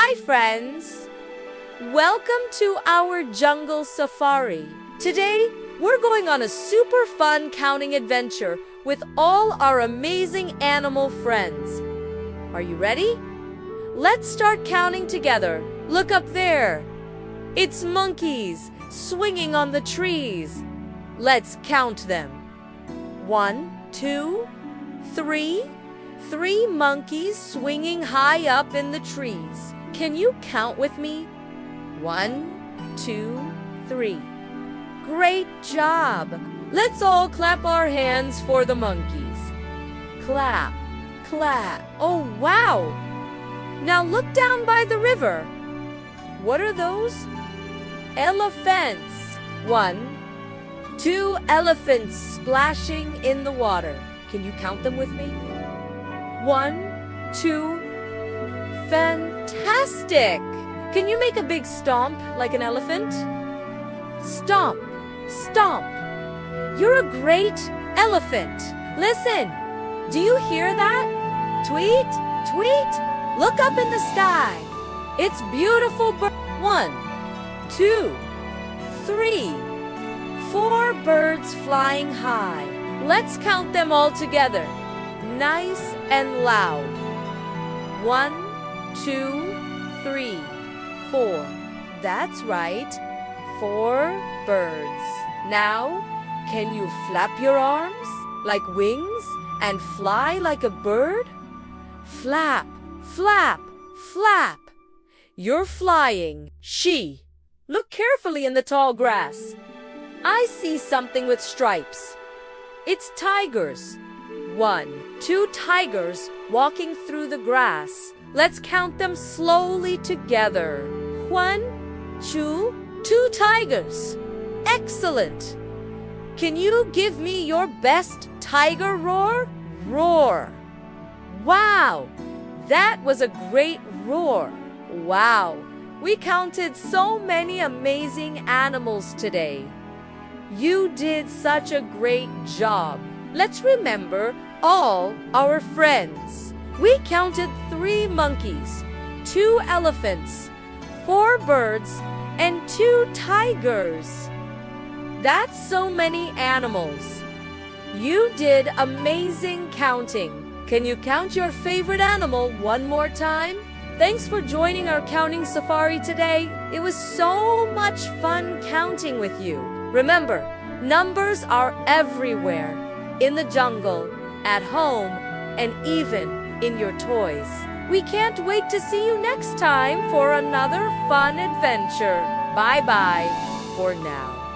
Hi friends! Welcome to our jungle safari. Today, we're going on a super fun counting adventure with all our amazing animal friends. Are you ready? Let's start counting together. Look up there. It's monkeys swinging on the trees. Let's count them. 1, 2, 3. 3 monkeys swinging high up in the trees. Can you count with me? 1, 2, 3. Great job! Let's all clap our hands for the monkeys. Clap, clap. Oh, wow! Now look down by the river. What are those? Elephants. 1, 2 elephants splashing in the water. Can you count them with me? 1, 2. Fantastic! Can you make a big stomp like an elephant? Stomp, stomp. You're a great elephant. Listen, do you hear that? Tweet, tweet. Look up in the sky. It's beautiful. 1, 2, 3, 4 birds flying high. Let's count them all together. Nice and loud. 1, 2, 3, 4. That's right. 4 birds. Now, can you flap your arms like wings and fly like a bird? Flap, flap, flap. You're flying. She. Look carefully in the tall grass. I see something with stripes. It's tigers. 1, 2 tigers walking through the grass. Let's count them slowly together. 1, 2, 2 tigers. Excellent. Can you give me your best tiger roar? Roar. Wow, that was a great roar. Wow, we counted so many amazing animals today. You did such a great job. Let's remember all our friends. We counted 3 monkeys, 2 elephants, 4 birds, and 2 tigers. That's so many animals. You did amazing counting. Can you count your favorite animal one more time? Thanks for joining our counting safari today. It was so much fun counting with you. Remember, numbers are everywhere. In the jungle, at home, and even in your toys. We can't wait to see you next time for another fun adventure. Bye-bye for now.